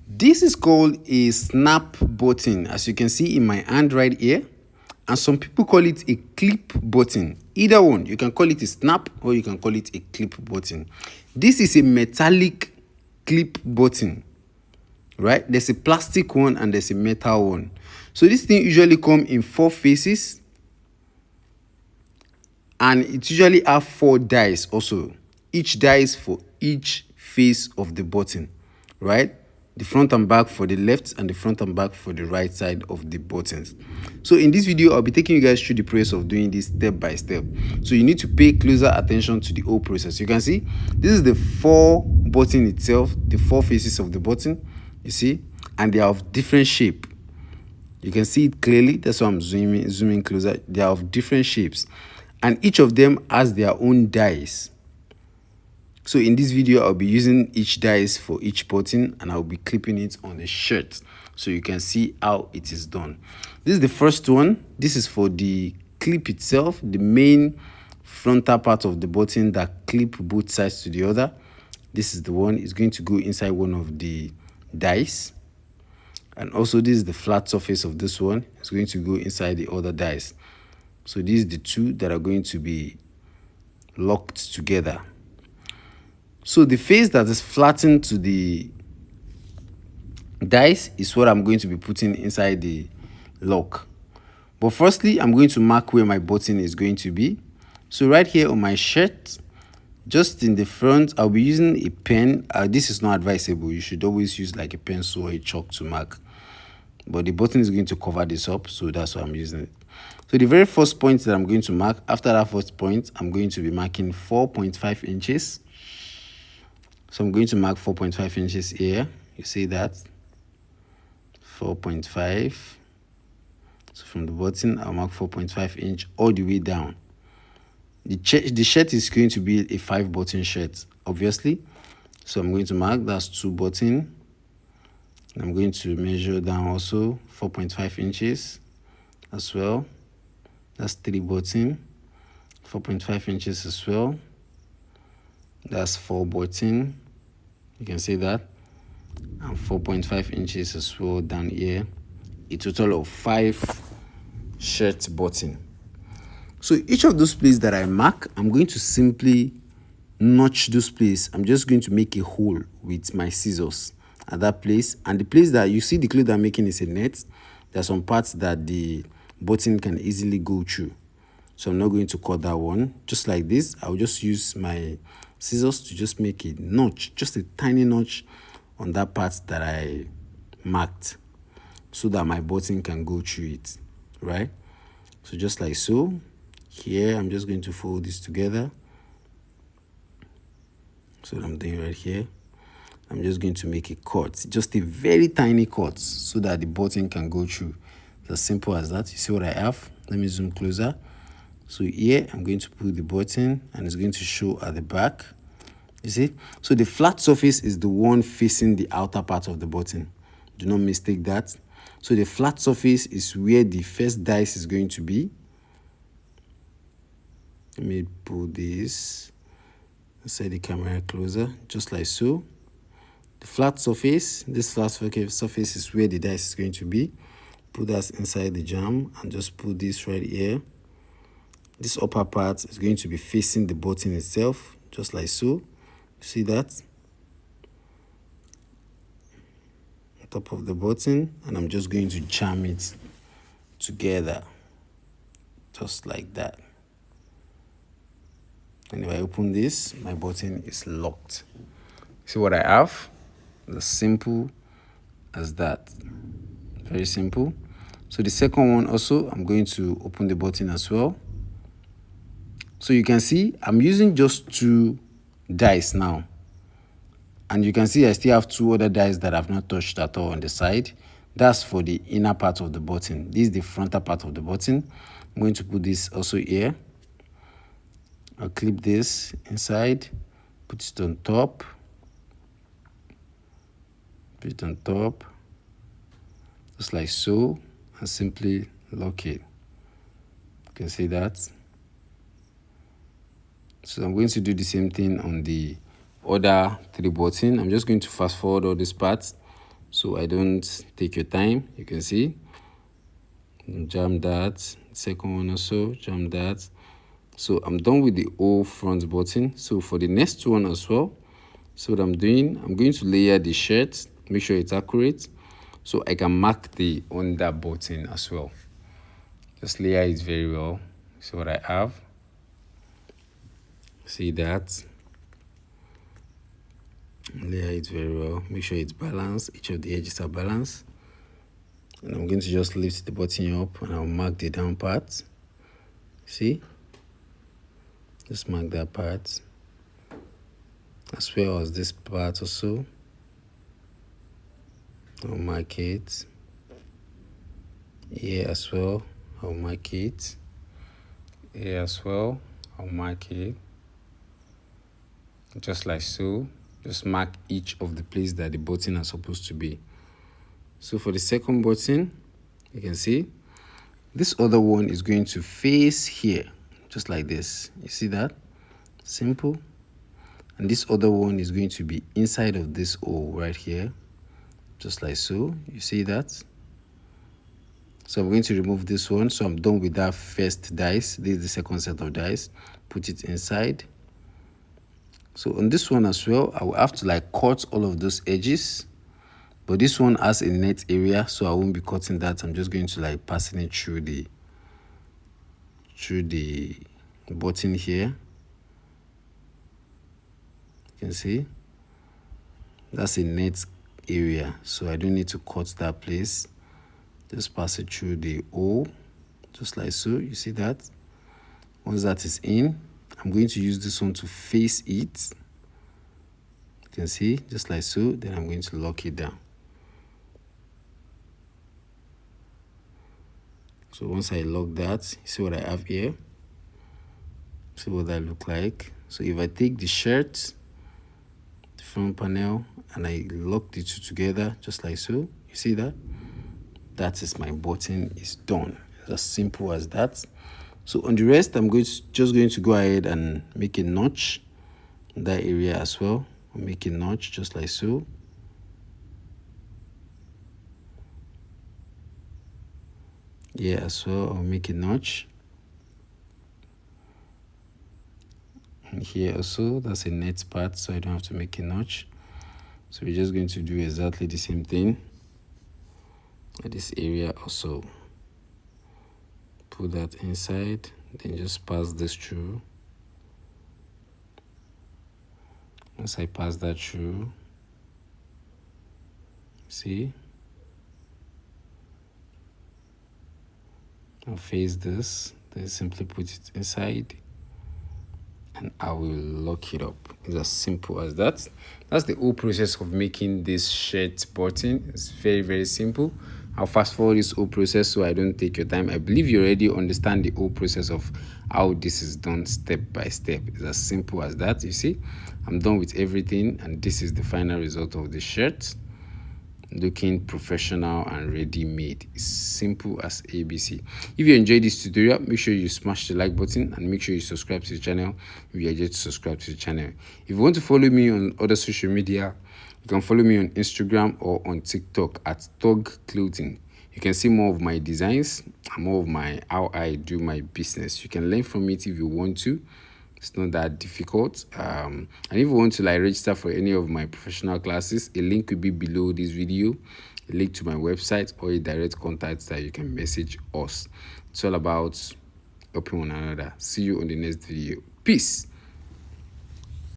This is called a snap button, as you can see in my hand right here. And some people call it a clip button. Either one, you can call it a snap or you can call it a clip button. This is a metallic clip button, right? There's a plastic one and there's a metal one. So this thing usually come in 4 faces, and it usually have 4 dies also. Each dies for each face of the button, right? The front and back for the left and the front and back for the right side of the buttons. So in this video, I'll be taking you guys through the process of doing this step by step. So you need to pay closer attention to the whole process. You can see this is the 4 button itself, the 4 faces of the button, you see, and they are of different shape. You can see it clearly. That's why I'm zooming closer. They are of different shapes, and each of them has their own dies. So in this video, I'll be using each dies for each button, and I'll be clipping it on the shirt so you can see how it is done. This is the first one. This is for the clip itself, the main frontal part of the button that clip both sides to the other. This is the one. It's going to go inside one of the dies. And also this is the flat surface of this one. It's going to go inside the other dies. So these are the 2 that are going to be locked together. So the face that is flattened to the dies is what I'm going to be putting inside the lock. But firstly, I'm going to mark where my button is going to be. So right here on my shirt, just in the front, I'll be using a pen. This is not advisable. You should always use like a pencil or a chalk to mark. But the button is going to cover this up, so that's why I'm using it. So the very first point that I'm going to mark, after that first point, I'm going to be marking 4.5 inches. So I'm going to mark 4.5 inches here. You see that? 4.5. So from the button, I'll mark 4.5 inch all the way down. The shirt is going to be a 5-button shirt, obviously. So I'm going to mark, that's 2 button. I'm going to measure down also 4.5 inches as well. That's 3 button. 4.5 inches as well. That's 4 button. You can see that. And 4.5 inches as well down here. A total of 5 shirt button. So each of those places that I mark, I'm going to simply notch those places. I'm just going to make a hole with my scissors at that place. And the place that you see the cloth I'm making is a net. There are some parts that the button can easily go through. So I'm not going to cut that one. Just like this, I'll just use my scissors to just make a notch, just a tiny notch on that part that I marked, so that my button can go through it, right? So just like so. Here, I'm just going to fold this together. So what I'm doing right here, I'm just going to make a cut, just a very tiny cut, so that the button can go through. It's as simple as that. You see what I have? Let me zoom closer. So here, I'm going to put the button, and it's going to show at the back. You see? So the flat surface is the one facing the outer part of the button. Do not mistake that. So the flat surface is where the first dice is going to be. Let me pull this inside the camera closer, just like so. The flat surface, this flat surface is where the dice is going to be. Put that inside the jam and just put this right here. This upper part is going to be facing the button itself, just like so. See that? On top of the button, and I'm just going to jam it together, just like that. And if I open this, my button is locked. See what I have? As simple as that. Very simple. So the second one also, I'm going to open the button as well. So you can see I'm using just 2 dies now. And you can see I still have 2 other dies that I've not touched at all on the side. That's for the inner part of the button. This is the frontal part of the button. I'm going to put this also here. I'll clip this inside, put it on top. Put it on top, just like so, and simply lock it. You can see that. So I'm going to do the same thing on the other 3 buttons. I'm just going to fast forward all these parts so I don't take your time. You can see, jam that. Second one also, jam that. So I'm done with the whole front button. So for the next one as well, so what I'm doing, I'm going to layer the shirt, make sure it's accurate, so I can mark the under button as well. Just layer it very well. See what I have. See that. Layer it very well. Make sure it's balanced. Each of the edges are balanced. And I'm going to just lift the button up and I'll mark the down part. See? Just mark that part. As well as this part also. I'll mark it. Here as well. I'll mark it. Here as well. I'll mark it. Just like so. Just mark each of the places that the button are supposed to be. So for the second button, you can see this other one is going to face here, just like this. You see that? Simple. And this other one is going to be inside of this hole right here, just like so. You see that? So I'm going to remove this one. So I'm done with that first dice. This is the second set of dice. Put it inside. So on this one as well, I will have to like cut all of those edges. But this one has a net area, so I won't be cutting that. I'm just going to like passing it through the button here. You can see that's a net area, so I don't need to cut that place. Just pass it through the hole, just like so. You see that? Once that is in, I'm going to use this one to face it. You can see, just like so. Then I'm going to lock it down. So once I lock that, you see what I have here? See what that look like? So if I take the shirt, the front panel, and I lock the two together, just like so, you see that? That is my button is done. It's as simple as that. So on the rest, I'm just going to go ahead and make a notch in that area as well. I'll make a notch just like so. Yeah, as well, I'll make a notch. And here also, that's a net part, so I don't have to make a notch. So we're just going to do exactly the same thing at this area also. Put that inside, then just pass this through. Once I pass that through, see, I'll face this, then simply put it inside and I will lock it up. It's as simple as that. That's the whole process of making this shirt button. It's very, very simple. I'll fast forward this whole process so I don't take your time. I believe you already understand the whole process of how this is done step by step. It's as simple as that. You see, I'm done with everything and this is the final result of the shirt. Looking professional and ready-made. It's simple as ABC. If you enjoyed this tutorial, make sure you smash the like button and make sure you subscribe to the channel if you are yet to subscribe to the channel. If you want to follow me on other social media, you can follow me on Instagram or on TikTok at Thug Clothing. You can see more of my designs and more of my how I do my business. You can learn from it if you want to. It's not that difficult. And if you want to like register for any of my professional classes, a link will be below this video, a link to my website or a direct contact that you can message us. It's all about helping one another. See you on the next video. Peace.